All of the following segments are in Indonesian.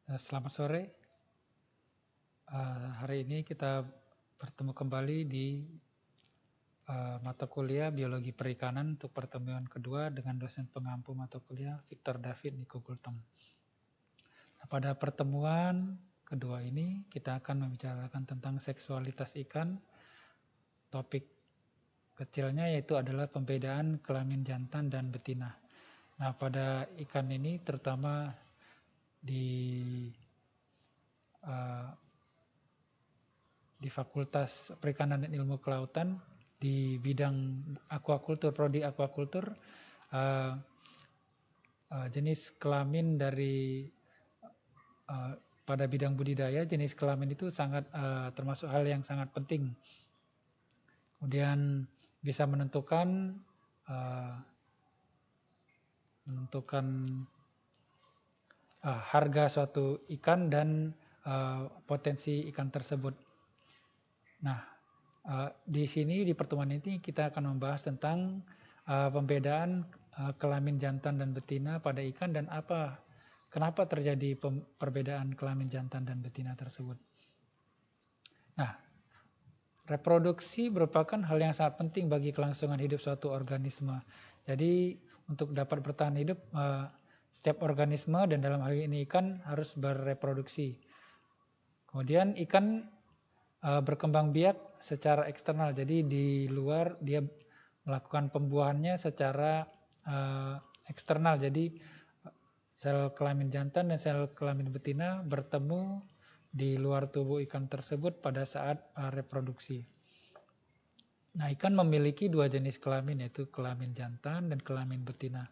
Selamat sore. Hari ini kita bertemu kembali di mata kuliah Biologi Perikanan untuk pertemuan kedua dengan dosen pengampu mata kuliah Victor David Niko Gultom. Nah, pada pertemuan kedua ini kita akan membicarakan tentang seksualitas ikan. Topik kecilnya yaitu adalah pembedaan kelamin jantan dan betina. Nah, pada ikan ini terutama di Fakultas Perikanan dan Ilmu Kelautan di bidang aquaculture, prodi aquaculture, jenis kelamin dari pada bidang budidaya, jenis kelamin itu sangat termasuk hal yang sangat penting. Kemudian bisa menentukan harga suatu ikan dan potensi ikan tersebut. Nah, di sini di pertemuan ini kita akan membahas tentang pembedaan kelamin jantan dan betina pada ikan dan kenapa terjadi perbedaan kelamin jantan dan betina tersebut. Nah, reproduksi merupakan hal yang sangat penting bagi kelangsungan hidup suatu organisme. Jadi untuk dapat bertahan hidup, setiap organisme dan dalam hal ini ikan harus berreproduksi. Kemudian ikan berkembang biak secara eksternal, jadi di luar dia melakukan pembuahannya secara eksternal. Jadi sel kelamin jantan dan sel kelamin betina bertemu di luar tubuh ikan tersebut pada saat reproduksi. Nah, ikan memiliki dua jenis kelamin, yaitu kelamin jantan dan kelamin betina.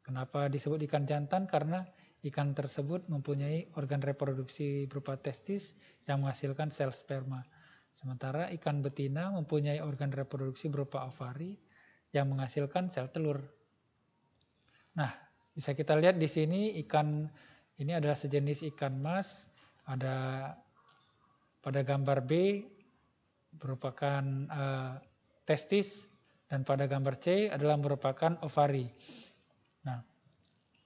Kenapa disebut ikan jantan? Karena ikan tersebut mempunyai organ reproduksi berupa testis yang menghasilkan sel sperma. Sementara ikan betina mempunyai organ reproduksi berupa ovari yang menghasilkan sel telur. Nah, bisa kita lihat di sini ikan ini adalah sejenis ikan mas. Ada pada gambar B merupakan testis dan pada gambar C adalah merupakan ovari. Nah,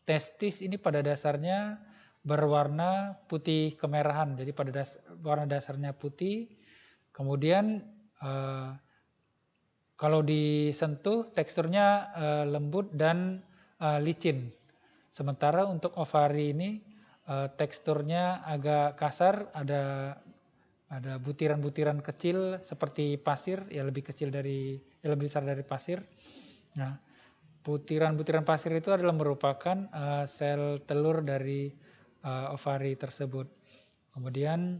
testis ini pada dasarnya berwarna putih kemerahan, jadi pada warna dasarnya putih. Kemudian kalau disentuh teksturnya lembut dan licin. Sementara untuk ovari ini teksturnya agak kasar, ada butiran-butiran kecil seperti pasir, lebih besar dari pasir. Nah, butiran-butiran pasir itu adalah merupakan sel telur dari ovari tersebut. Kemudian,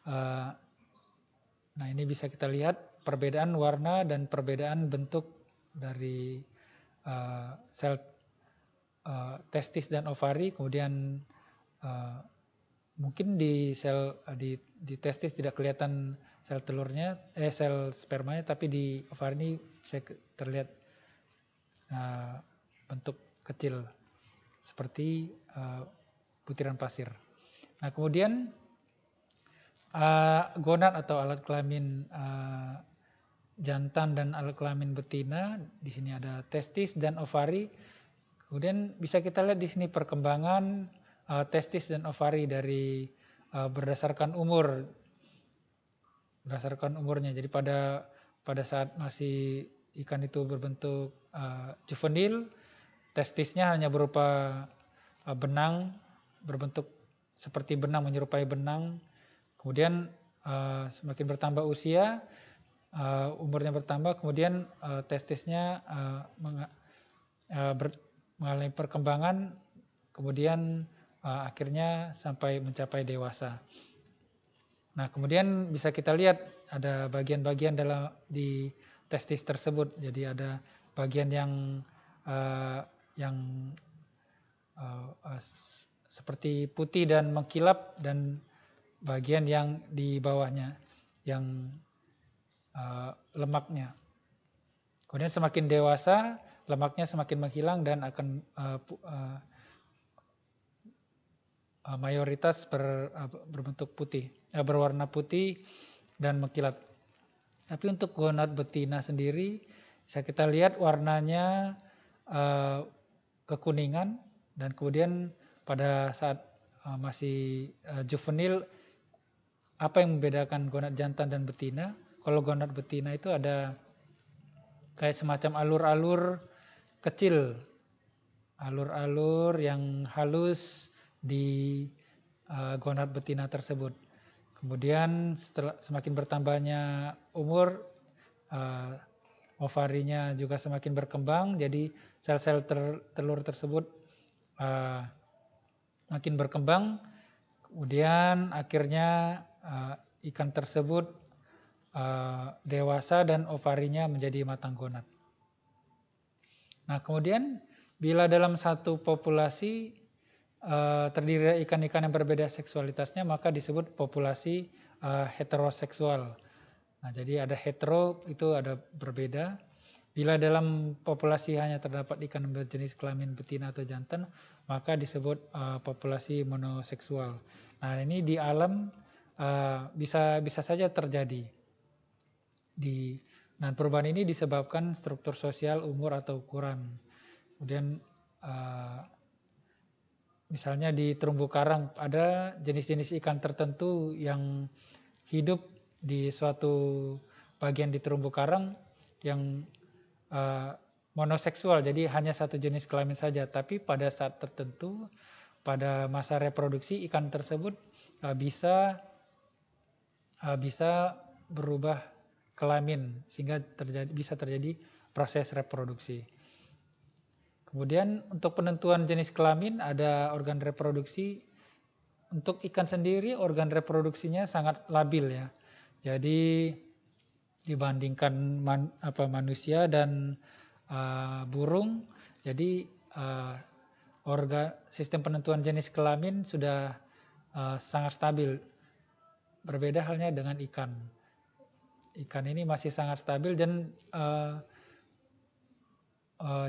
nah ini bisa kita lihat perbedaan warna dan perbedaan bentuk dari sel testis dan ovari. Kemudian mungkin di testis tidak kelihatan sel telurnya, sel spermanya, tapi di ovari ini bisa terlihat bentuk kecil seperti butiran pasir. Nah, kemudian gonad atau alat kelamin jantan dan alat kelamin betina, di sini ada testis dan ovari. Kemudian bisa kita lihat di sini perkembangan testis dan ovari dari berdasarkan umurnya. Jadi pada saat masih ikan itu berbentuk juvenil, testisnya hanya berupa benang, berbentuk seperti benang, menyerupai benang. Kemudian semakin bertambah usia, umurnya bertambah, kemudian testisnya mengalami perkembangan, kemudian akhirnya sampai mencapai dewasa. Nah, kemudian bisa kita lihat ada bagian-bagian di testis tersebut. Jadi ada bagian yang seperti putih dan mengkilap, dan bagian yang di bawahnya yang lemaknya. Kemudian semakin dewasa, lemaknya semakin menghilang dan akan mayoritas berbentuk putih, berwarna putih dan mengkilat. Tapi untuk gonad betina sendiri, bisa kita lihat warnanya kekuningan, dan kemudian pada saat masih juvenil, apa yang membedakan gonad jantan dan betina? Kalau gonad betina itu ada kayak semacam alur-alur kecil, alur-alur yang halus di gonad betina tersebut. Kemudian setelah semakin bertambahnya umur, ovarinya juga semakin berkembang, jadi sel-sel telur tersebut makin berkembang, kemudian akhirnya ikan tersebut dewasa dan ovarinya menjadi matang gonad. Nah, kemudian bila dalam satu populasi terdiri dari ikan-ikan yang berbeda seksualitasnya, maka disebut populasi heteroseksual. Nah, jadi ada hetero, itu ada berbeda. Bila dalam populasi hanya terdapat ikan berjenis kelamin betina atau jantan, maka disebut populasi monoseksual. Nah, ini di alam bisa saja terjadi. Nah, perubahan ini disebabkan struktur sosial, umur, atau ukuran. Kemudian misalnya di terumbu karang ada jenis-jenis ikan tertentu yang hidup di suatu bagian di terumbu karang yang monoseksual, jadi hanya satu jenis kelamin saja. Tapi pada saat tertentu, pada masa reproduksi, ikan tersebut bisa berubah kelamin sehingga bisa terjadi proses reproduksi. Kemudian untuk penentuan jenis kelamin ada organ reproduksi. Untuk ikan sendiri organ reproduksinya sangat labil ya. Jadi dibandingkan manusia dan burung, jadi sistem penentuan jenis kelamin sudah sangat stabil. Berbeda halnya dengan ikan. Ikan ini masih sangat stabil dan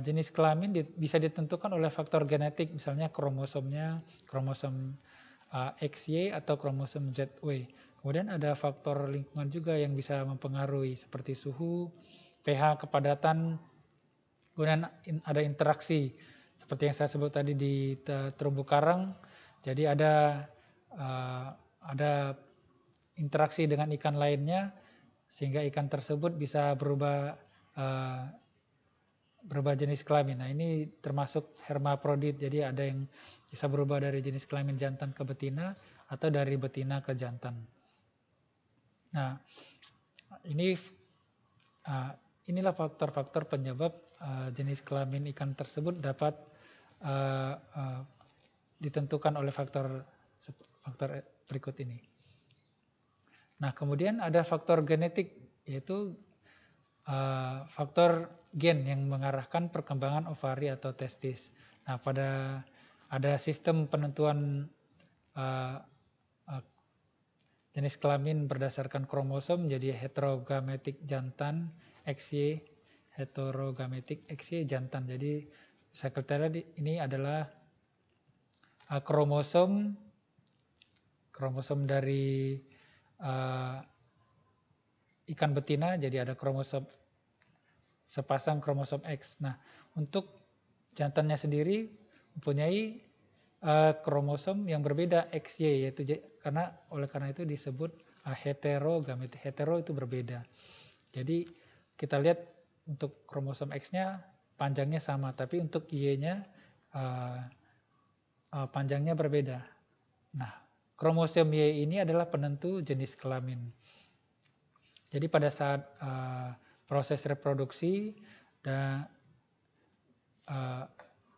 jenis kelamin bisa ditentukan oleh faktor genetik, misalnya kromosomnya, kromosom XY atau kromosom ZY. Kemudian ada faktor lingkungan juga yang bisa mempengaruhi seperti suhu, pH, kepadatan, kemudian ada interaksi seperti yang saya sebut tadi di terumbu karang. Jadi ada interaksi dengan ikan lainnya sehingga ikan tersebut bisa berubah jenis kelamin. Nah, ini termasuk hermaprodit. Jadi ada yang bisa berubah dari jenis kelamin jantan ke betina atau dari betina ke jantan. Nah, inilah faktor-faktor penyebab jenis kelamin ikan tersebut dapat ditentukan oleh faktor berikut ini. Nah, kemudian ada faktor genetik, yaitu faktor gen yang mengarahkan perkembangan ovari atau testis. Nah, ada sistem penentuan jenis kelamin berdasarkan kromosom, jadi heterogametik jantan XY, heterogametik XY jantan. Jadi saya katakan ini adalah kromosom dari ikan betina, jadi ada kromosom sepasang kromosom X. Nah, untuk jantannya sendiri mempunyai kromosom yang berbeda XY, yaitu oleh karena itu disebut heterogametik. Hetero itu berbeda. Jadi kita lihat untuk kromosom X-nya panjangnya sama, tapi untuk Y-nya panjangnya berbeda. Nah, kromosom Y ini adalah penentu jenis kelamin. Jadi pada saat proses reproduksi dan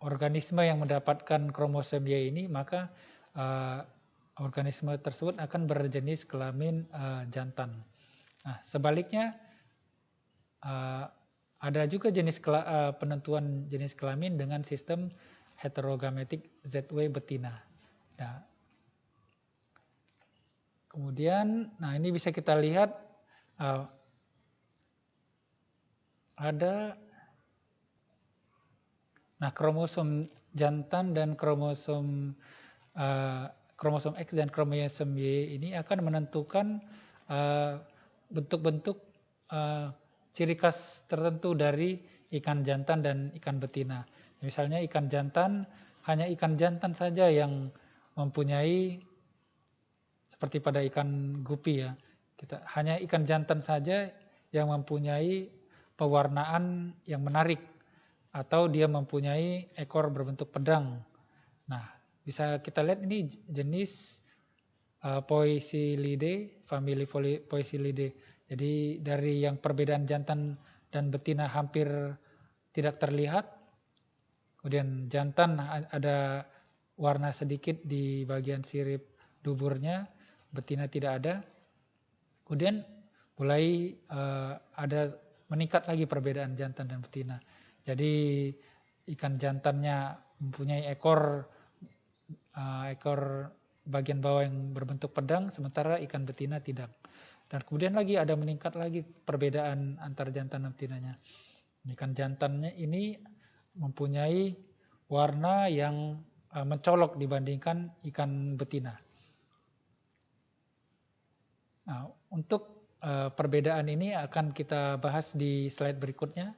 organisme yang mendapatkan kromosom Y ini, maka organisme tersebut akan berjenis kelamin jantan. Nah, sebaliknya ada juga penentuan jenis kelamin dengan sistem heterogametik ZY betina. Nah, kemudian, ini bisa kita lihat ada kromosom jantan dan kromosom X dan kromosom Y ini akan menentukan bentuk-bentuk ciri khas tertentu dari ikan jantan dan ikan betina. Misalnya ikan jantan, hanya ikan jantan saja yang mempunyai seperti pada ikan gupi ya. Hanya ikan jantan saja yang mempunyai pewarnaan yang menarik atau dia mempunyai ekor berbentuk pedang. Nah, bisa kita lihat ini jenis Poecilidae, famili Poecilidae. Jadi dari yang perbedaan jantan dan betina hampir tidak terlihat. Kemudian jantan ada warna sedikit di bagian sirip duburnya, betina tidak ada. Kemudian mulai ada meningkat lagi perbedaan jantan dan betina. Jadi ikan jantannya mempunyai ekor bagian bawah yang berbentuk pedang, sementara ikan betina tidak. Dan kemudian lagi ada meningkat lagi perbedaan antar jantan dan betinanya. Ikan jantannya ini mempunyai warna yang mencolok dibandingkan ikan betina. Nah, untuk perbedaan ini akan kita bahas di slide berikutnya.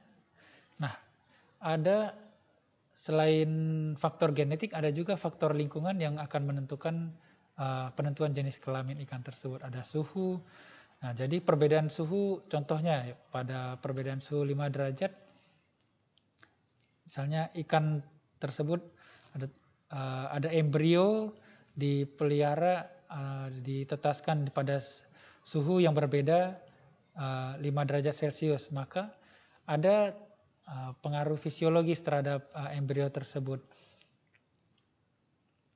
Nah, ada selain faktor genetik, ada juga faktor lingkungan yang akan menentukan penentuan jenis kelamin ikan tersebut. Ada suhu. Nah, jadi perbedaan suhu, contohnya pada perbedaan suhu 5 derajat, misalnya ikan tersebut ada embrio dipelihara, ditetaskan pada suhu yang berbeda 5 derajat Celcius, maka ada pengaruh fisiologis terhadap embrio tersebut.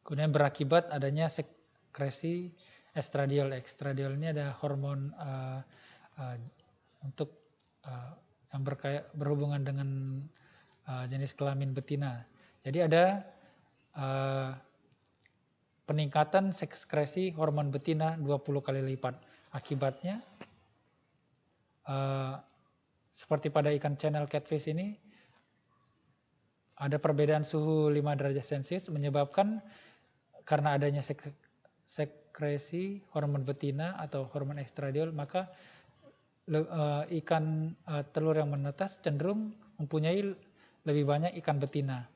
Kemudian berakibat adanya sekresi estradiol. Estradiol ini ada hormon untuk yang berhubungan dengan jenis kelamin betina. Jadi ada peningkatan sekresi hormon betina 20 kali lipat. Akibatnya seperti pada ikan channel catfish ini ada perbedaan suhu 5 derajat Celcius menyebabkan karena adanya sekresi hormon betina atau hormon estradiol, maka ikan telur yang menetas cenderung mempunyai lebih banyak ikan betina.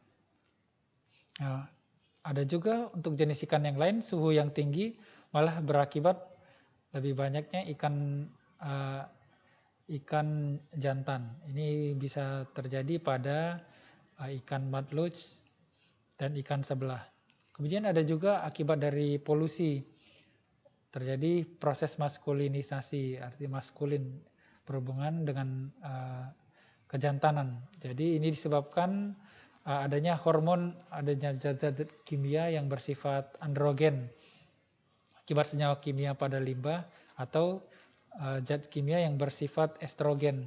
Nah, ada juga untuk jenis ikan yang lain, suhu yang tinggi malah berakibat lebih banyaknya ikan jantan. Ini bisa terjadi pada ikan mudloach dan ikan sebelah. Kemudian ada juga akibat dari polusi. Terjadi proses maskulinisasi, arti maskulin berhubungan dengan kejantanan. Jadi ini disebabkan adanya zat-zat kimia yang bersifat androgen akibat senyawa kimia pada limbah atau zat kimia yang bersifat estrogen.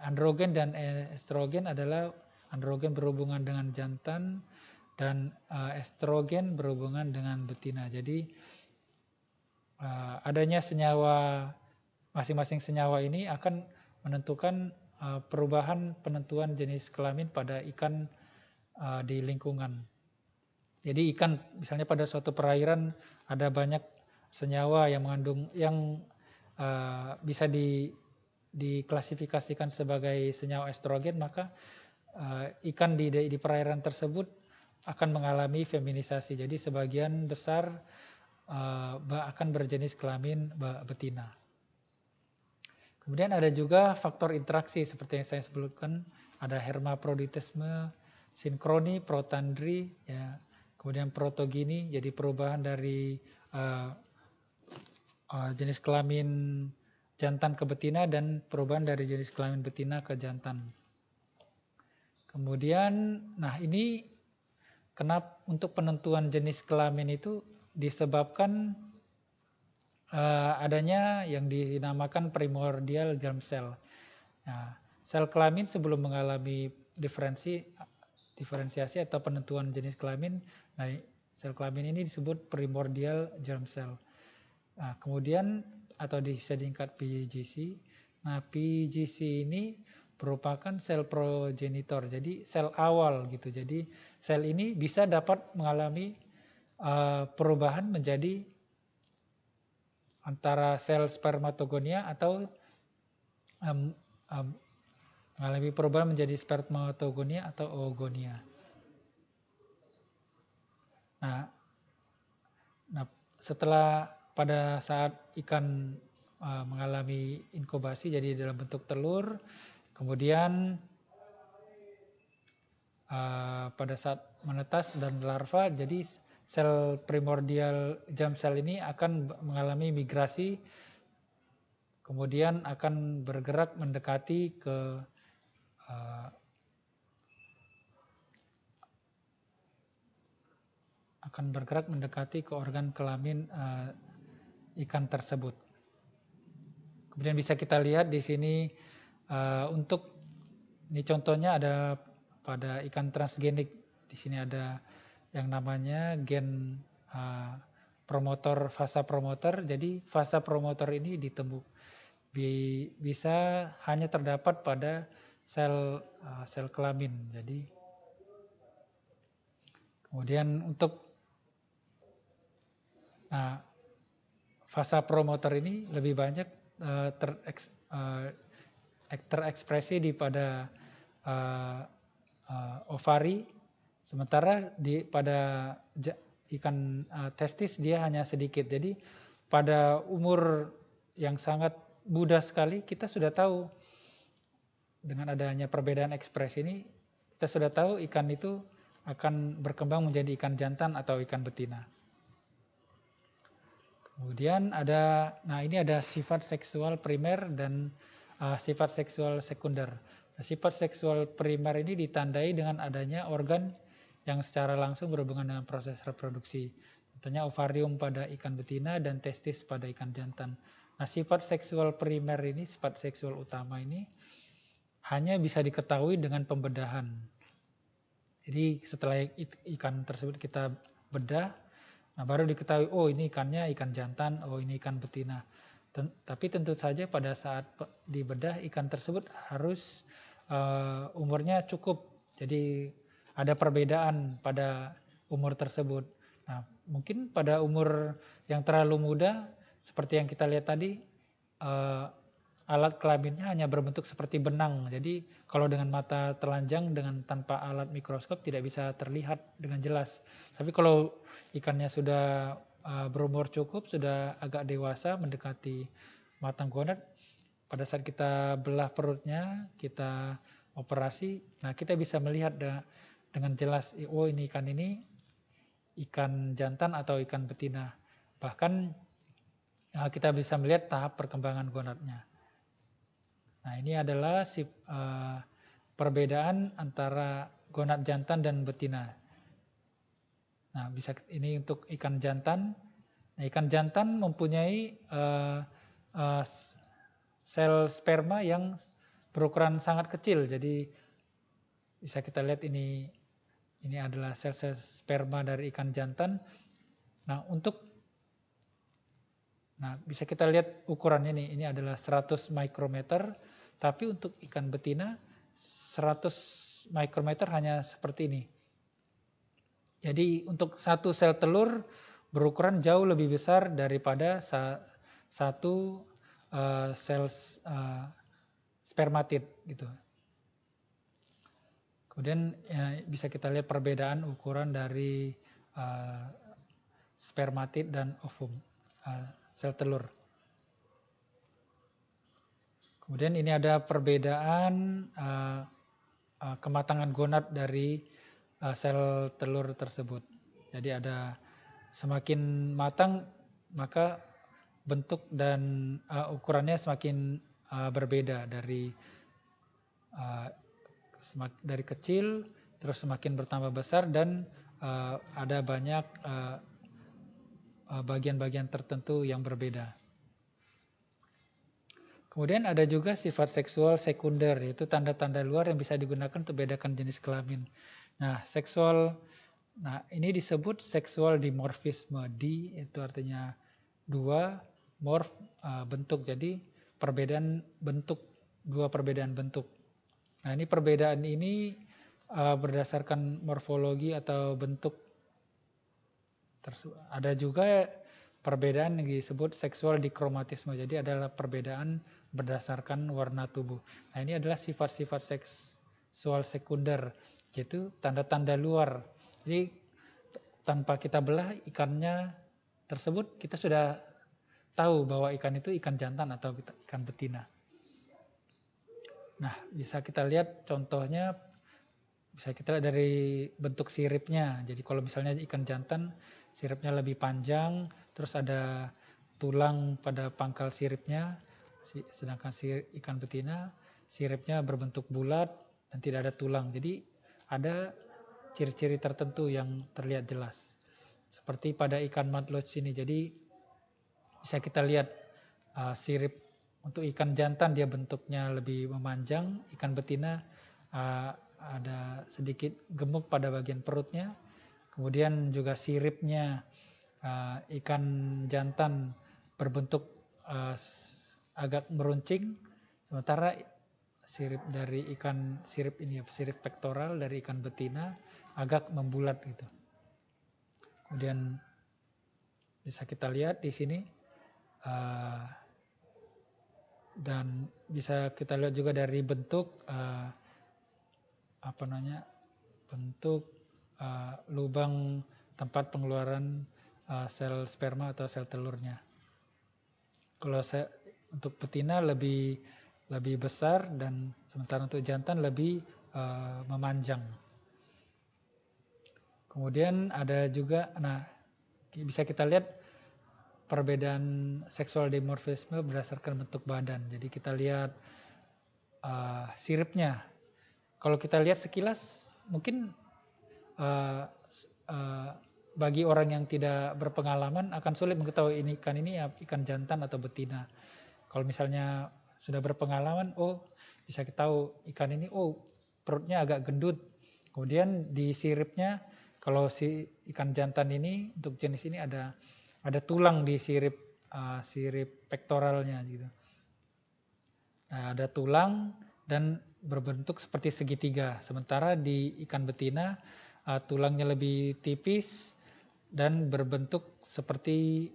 Androgen dan estrogen adalah androgen berhubungan dengan jantan dan estrogen berhubungan dengan betina. Jadi adanya senyawa, masing-masing senyawa ini akan menentukan perubahan penentuan jenis kelamin pada ikan di lingkungan. Jadi ikan misalnya pada suatu perairan ada banyak senyawa yang mengandung yang bisa diklasifikasikan sebagai senyawa estrogen, maka ikan di perairan tersebut akan mengalami feminisasi. Jadi sebagian besar akan berjenis kelamin betina. Kemudian ada juga faktor interaksi seperti yang saya sebutkan, ada hermaphroditisme, sinkroni, protandri, ya. Kemudian protogini, jadi perubahan dari jenis kelamin jantan ke betina dan perubahan dari jenis kelamin betina ke jantan. Kemudian, nah ini kenapa untuk penentuan jenis kelamin itu disebabkan adanya yang dinamakan primordial germ cell. Nah, sel kelamin sebelum mengalami diferensiasi atau penentuan jenis kelamin, nah sel kelamin ini disebut primordial germ cell. Nah, kemudian atau bisa disingkat PGC. Nah, PGC ini merupakan sel progenitor, jadi sel awal gitu. Jadi sel ini bisa dapat mengalami perubahan menjadi antara sel spermatogonia atau mengalami perubahan menjadi spermatogonia atau oogonia. Nah, setelah pada saat ikan mengalami inkubasi jadi dalam bentuk telur, kemudian pada saat menetas dan larva, jadi sel primordial germ cell ini akan mengalami migrasi, kemudian akan bergerak mendekati ke organ kelamin ikan tersebut. Kemudian bisa kita lihat di sini untuk ini contohnya ada pada ikan transgenik. Di sini ada yang namanya gen promotor, fasa promotor. Jadi fasa promotor ini bisa hanya terdapat pada sel kelamin. Jadi kemudian untuk fasa promotor ini lebih banyak terekspresi pada ovari, sementara pada ikan testis dia hanya sedikit. Jadi pada umur yang sangat muda sekali kita sudah tahu dengan adanya perbedaan ekspresi ini, kita sudah tahu ikan itu akan berkembang menjadi ikan jantan atau ikan betina. Kemudian ini ada sifat seksual primer dan sifat seksual sekunder. Sifat seksual primer ini ditandai dengan adanya organ yang secara langsung berhubungan dengan proses reproduksi. Contohnya ovarium pada ikan betina dan testis pada ikan jantan. Nah, sifat seksual primer ini, sifat seksual utama ini hanya bisa diketahui dengan pembedahan. Jadi setelah ikan tersebut kita bedah, baru diketahui, oh ini ikannya ikan jantan, oh ini ikan betina. Tapi tentu saja pada saat dibedah ikan tersebut harus umurnya cukup. Jadi ada perbedaan pada umur tersebut. Nah, mungkin pada umur yang terlalu muda, seperti yang kita lihat tadi, alat kelaminnya hanya berbentuk seperti benang. Jadi kalau dengan mata telanjang tanpa alat mikroskop tidak bisa terlihat dengan jelas. Tapi kalau ikannya sudah berumur cukup, sudah agak dewasa mendekati matang gonad, pada saat kita belah perutnya, kita operasi, nah kita bisa melihat dengan jelas, oh ini ikan jantan atau ikan betina. Bahkan kita bisa melihat tahap perkembangan gonadnya. Nah, ini adalah perbedaan antara gonad jantan dan betina. Nah, ini untuk ikan jantan. Nah, ikan jantan mempunyai sel sperma yang berukuran sangat kecil. Jadi bisa kita lihat ini adalah sel-sel sperma dari ikan jantan. Nah, bisa kita lihat ukurannya nih. Ini adalah 100 mikrometer. Tapi untuk ikan betina 100 mikrometer hanya seperti ini. Jadi untuk satu sel telur berukuran jauh lebih besar daripada satu sel spermatid gitu. Kemudian bisa kita lihat perbedaan ukuran dari spermatid dan ovum, sel telur. Kemudian ini ada perbedaan kematangan gonad dari sel telur tersebut. Jadi ada semakin matang maka bentuk dan ukurannya semakin berbeda dari kecil terus semakin bertambah besar dan ada banyak bagian-bagian tertentu yang berbeda. Kemudian ada juga sifat seksual sekunder, yaitu tanda-tanda luar yang bisa digunakan untuk bedakan jenis kelamin. Nah, ini disebut seksual dimorfisme. Di itu artinya dua, morf bentuk. Jadi perbedaan bentuk, dua perbedaan bentuk. Nah, ini perbedaan ini berdasarkan morfologi atau bentuk. Ada juga perbedaan yang disebut seksual dikromatisme. Jadi adalah perbedaan berdasarkan warna tubuh. Nah, ini adalah sifat-sifat seksual sekunder, yaitu tanda-tanda luar. Jadi tanpa kita belah ikannya tersebut kita sudah tahu bahwa ikan itu ikan jantan atau ikan betina. Nah, bisa kita lihat contohnya, bisa kita lihat dari bentuk siripnya. Jadi kalau misalnya ikan jantan, siripnya lebih panjang, terus ada tulang pada pangkal siripnya, sedangkan ikan betina, siripnya berbentuk bulat dan tidak ada tulang. Jadi ada ciri-ciri tertentu yang terlihat jelas. Seperti pada ikan mudloach ini. Jadi bisa kita lihat sirip untuk ikan jantan dia bentuknya lebih memanjang, ikan betina ada sedikit gemuk pada bagian perutnya. Kemudian juga siripnya ikan jantan berbentuk agak meruncing, sementara sirip pektoral dari ikan betina agak membulat gitu. Kemudian bisa kita lihat di sini dan bisa kita lihat juga dari bentuk lubang tempat pengeluaran sel sperma atau sel telurnya. Kalau untuk betina lebih besar dan sementara untuk jantan lebih memanjang. Kemudian ada juga, bisa kita lihat perbedaan seksual dimorfisme berdasarkan bentuk badan. Jadi kita lihat siripnya. Kalau kita lihat sekilas mungkin bagi orang yang tidak berpengalaman akan sulit mengetahui ini ikan jantan atau betina. Kalau misalnya sudah berpengalaman, bisa kita tahu ikan ini perutnya agak gendut. Kemudian di siripnya, kalau si ikan jantan ini untuk jenis ini ada tulang di sirip pektoralnya gitu. Nah, ada tulang dan berbentuk seperti segitiga. Sementara di ikan betina tulangnya lebih tipis dan berbentuk seperti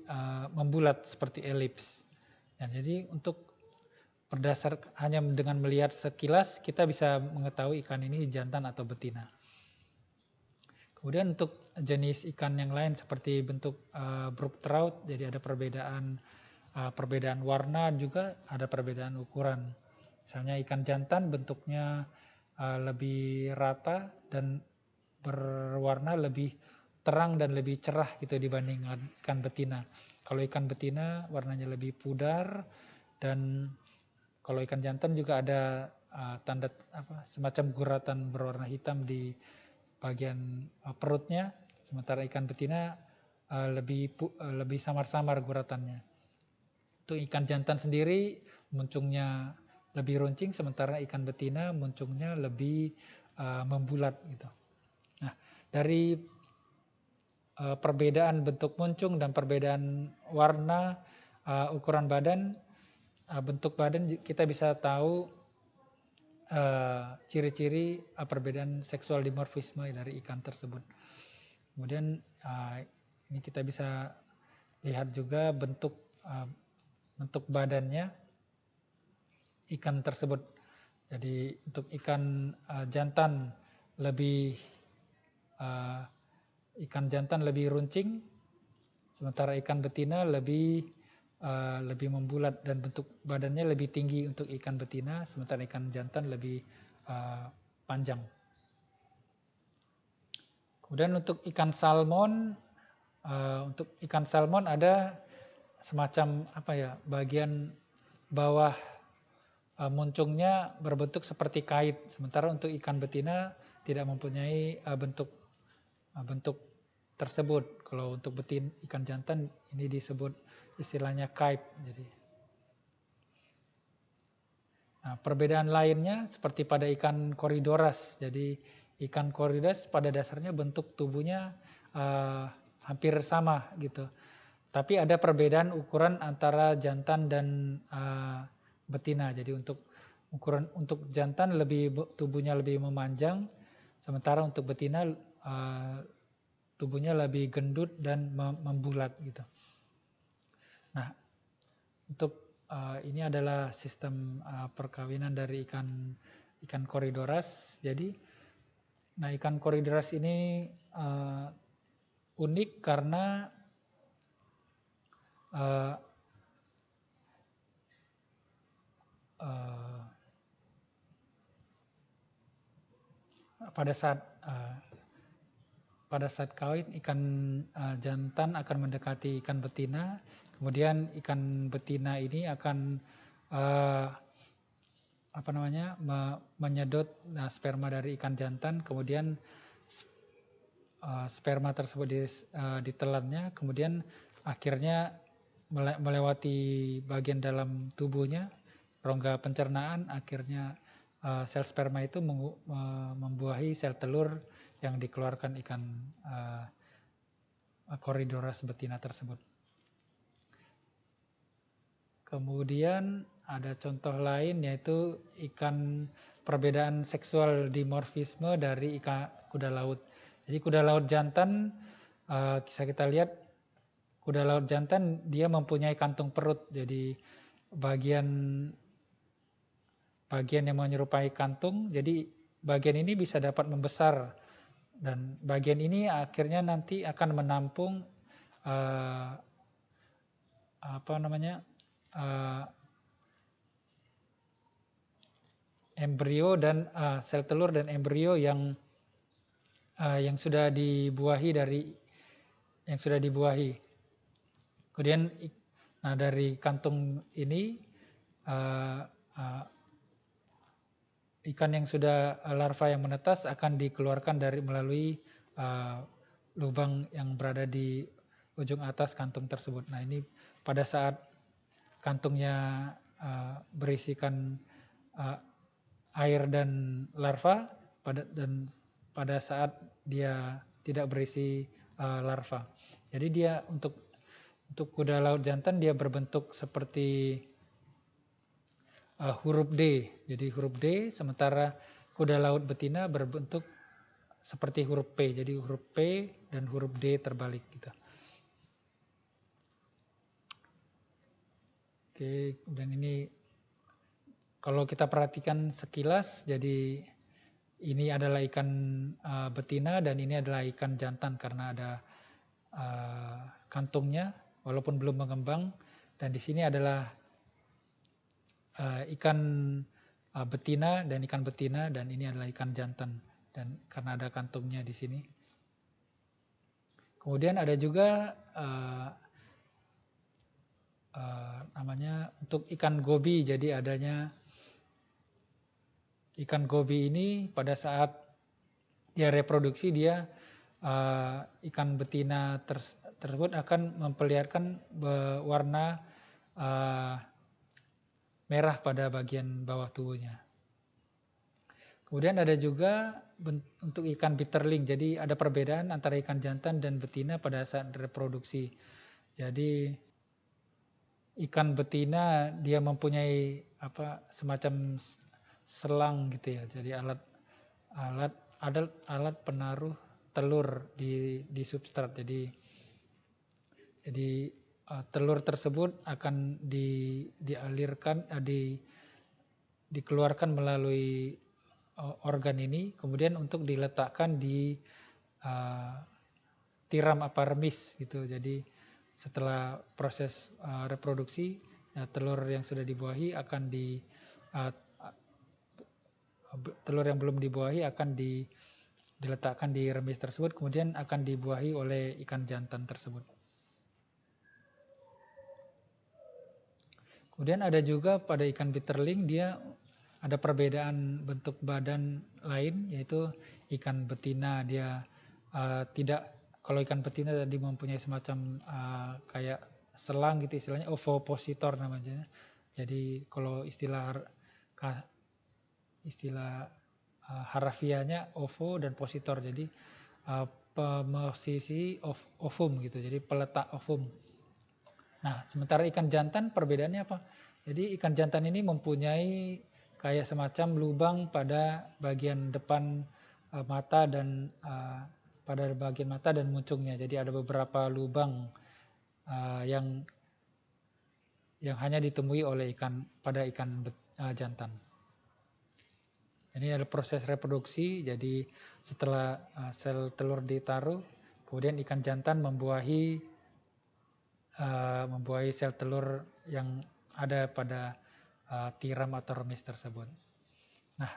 membulat seperti elips. Jadi untuk hanya dengan melihat sekilas kita bisa mengetahui ikan ini jantan atau betina. Kemudian untuk jenis ikan yang lain seperti bentuk brook trout, jadi ada perbedaan warna, juga ada perbedaan ukuran. Misalnya ikan jantan bentuknya lebih rata dan berwarna lebih terang dan lebih cerah gitu dibanding ikan betina. Kalau ikan betina warnanya lebih pudar, dan kalau ikan jantan juga ada tanda semacam guratan berwarna hitam di bagian perutnya, sementara ikan betina lebih samar-samar guratannya. Untuk ikan jantan sendiri muncungnya lebih runcing, sementara ikan betina muncungnya lebih membulat gitu. Nah, dari perbedaan bentuk muncung dan perbedaan warna, ukuran badan, bentuk badan, kita bisa tahu ciri-ciri perbedaan seksual dimorfisme dari ikan tersebut. Kemudian ini kita bisa lihat juga bentuk badannya ikan tersebut. Jadi untuk ikan jantan lebih runcing, sementara ikan betina lebih membulat dan bentuk badannya lebih tinggi untuk ikan betina, sementara ikan jantan lebih panjang. Kemudian untuk ikan salmon, ada semacam bagian bawah muncungnya berbentuk seperti kait, sementara untuk ikan betina tidak mempunyai bentuk tersebut. Kalau untuk ikan jantan ini disebut istilahnya kite. Perbedaan lainnya seperti pada ikan Corydoras. Jadi ikan Corydoras pada dasarnya bentuk tubuhnya hampir sama gitu. Tapi ada perbedaan ukuran antara jantan dan betina. Jadi untuk jantan tubuhnya lebih memanjang, sementara untuk betina tubuhnya lebih gendut dan membulat gitu. Nah, untuk ini adalah sistem perkawinan dari ikan Corydoras. Jadi, ikan Corydoras ini unik karena uh, uh, pada saat kawin ikan jantan akan mendekati ikan betina, kemudian ikan betina ini akan menyedot sperma dari ikan jantan, kemudian sperma tersebut ditelannya, kemudian akhirnya melewati bagian dalam tubuhnya, rongga pencernaan, akhirnya sel sperma itu membuahi sel telur yang dikeluarkan ikan Corydoras betina tersebut. Kemudian ada contoh lain yaitu perbedaan seksual dimorfisme dari kuda laut. Jadi kuda laut jantan, bisa kita lihat kuda laut jantan dia mempunyai kantung perut. Jadi bagian yang menyerupai kantung, jadi bagian ini bisa dapat membesar dan bagian ini akhirnya nanti akan menampung embrio dan sel telur dan embrio yang sudah dibuahi Kemudian dari kantung ini ikan yang sudah larva yang menetas akan dikeluarkan melalui lubang yang berada di ujung atas kantung tersebut. Nah, ini pada saat kantungnya berisikan air dan larva, pada saat dia tidak berisi larva. Jadi dia untuk kuda laut jantan dia berbentuk seperti huruf D. Jadi huruf D, sementara kuda laut betina berbentuk seperti huruf P. Jadi huruf P dan huruf D terbalik gitu. Oke, dan ini kalau kita perhatikan sekilas, jadi ini adalah ikan betina dan ini adalah ikan jantan karena ada kantungnya walaupun belum mengembang, dan di sini adalah ikan betina dan ikan betina, dan ini adalah ikan jantan dan karena ada kantungnya di sini. Kemudian ada juga namanya untuk ikan gobi. Jadi adanya ikan gobi ini pada saat dia reproduksi, dia ikan betina tersebut akan memperlihatkan warna merah pada bagian bawah tubuhnya. Kemudian ada juga untuk ikan bitterling. Jadi ada perbedaan antara ikan jantan dan betina pada saat reproduksi. Jadi ikan betina dia mempunyai semacam selang gitu ya. Jadi alat penaruh telur di substrat. Jadi telur tersebut akan dialirkan, dikeluarkan melalui organ ini, kemudian untuk diletakkan di tiram aparemis gitu. Jadi setelah proses reproduksi, telur yang sudah dibuahi akan telur yang belum dibuahi akan diletakkan di remis tersebut, kemudian akan dibuahi oleh ikan jantan tersebut. Kemudian ada juga pada ikan bitterling, dia ada perbedaan bentuk badan lain, yaitu ikan betina dia kalau ikan betina tadi mempunyai semacam kayak selang gitu, istilahnya ovipositor namanya. Jadi kalau istilah harafiahnya ovo dan positor, jadi posisi ovum gitu, jadi peletak ovum. Nah, sementara ikan jantan perbedaannya apa? Jadi ikan jantan ini mempunyai kayak semacam lubang pada bagian depan mata dan pada bagian mata dan muncungnya. Jadi ada beberapa lubang yang hanya ditemui oleh ikan jantan. Ini ada proses reproduksi. Jadi setelah sel telur ditaruh, kemudian ikan jantan membuahi membuahi sel telur yang ada pada tiram atau remis tersebut. Nah,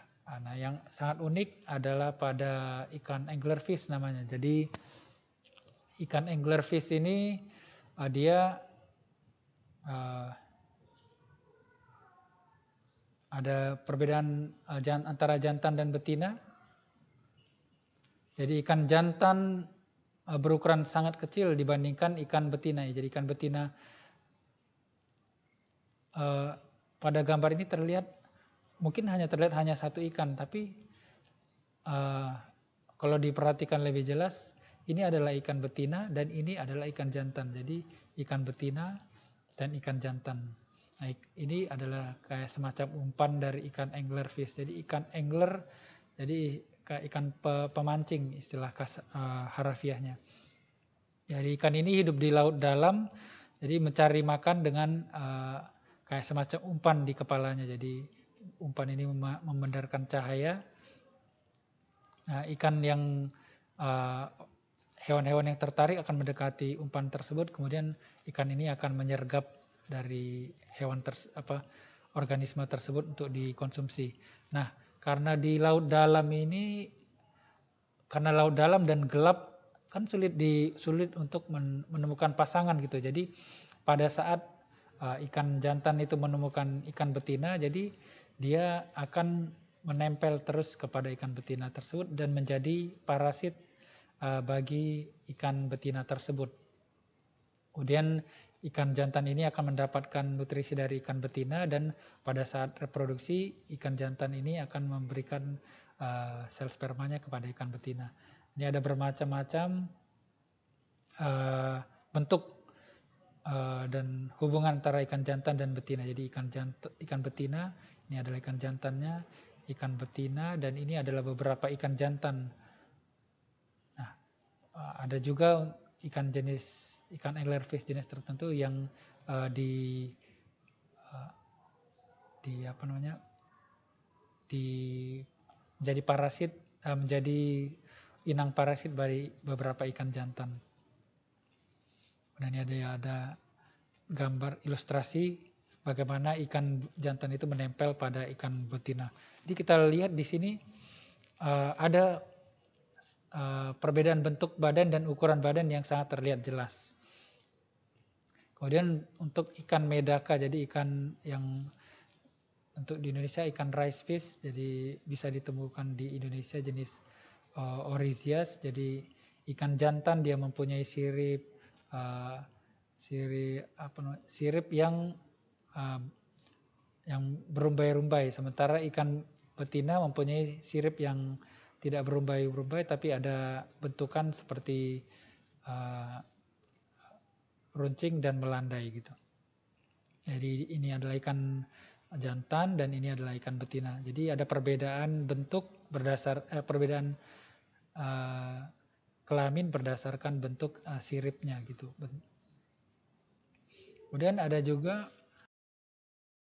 yang sangat unik adalah pada ikan anglerfish namanya. Jadi ikan anglerfish ini dia ada perbedaan antara jantan dan betina. Jadi ikan jantan berukuran sangat kecil dibandingkan ikan betina. Jadi ikan betina pada gambar ini mungkin hanya terlihat satu ikan, tapi kalau diperhatikan lebih jelas, ini adalah ikan betina dan ini adalah ikan jantan. Jadi ikan betina dan ikan jantan. Nah, ini adalah kayak semacam umpan dari ikan anglerfish. Jadi ikan angler, jadi kayak ikan pemancing istilah harafiahnya. Jadi ikan ini hidup di laut dalam, jadi mencari makan dengan kayak semacam umpan di kepalanya. Jadi umpan ini memandarkan cahaya. Nah, hewan-hewan yang tertarik akan mendekati umpan tersebut, kemudian ikan ini akan menyergap dari organisme tersebut untuk dikonsumsi. Nah, karena di laut dalam ini, karena laut dalam dan gelap, kan sulit untuk menemukan pasangan gitu. Jadi pada saat ikan jantan itu menemukan ikan betina, jadi dia akan menempel terus kepada ikan betina tersebut dan menjadi parasit bagi ikan betina tersebut. Kemudian ikan jantan ini akan mendapatkan nutrisi dari ikan betina dan pada saat reproduksi ikan jantan ini akan memberikan sel spermanya kepada ikan betina. Ini ada bermacam-macam bentuk dan hubungan antara ikan jantan dan betina. Jadi ikan betina ini adalah ikan jantannya, ikan betina, dan ini adalah beberapa ikan jantan. Nah, ada juga ikan anglerfish jenis tertentu yang menjadi parasit, menjadi inang parasit dari beberapa ikan jantan. Dan ini ada gambar ilustrasi bagaimana ikan jantan itu menempel pada ikan betina. Jadi kita lihat di sini ada perbedaan bentuk badan dan ukuran badan yang sangat terlihat jelas. Kemudian untuk ikan medaka, jadi ikan yang untuk di Indonesia ikan rice fish, jadi bisa ditemukan di Indonesia jenis Oryzias. Jadi ikan jantan dia mempunyai sirip yang berumbai-rumbai, sementara ikan betina mempunyai sirip yang tidak berumbai-rumbai tapi ada bentukan seperti runcing dan melandai gitu. Jadi ini adalah ikan jantan dan ini adalah ikan betina. Jadi ada perbedaan bentuk perbedaan kelamin berdasarkan bentuk siripnya gitu. Kemudian ada juga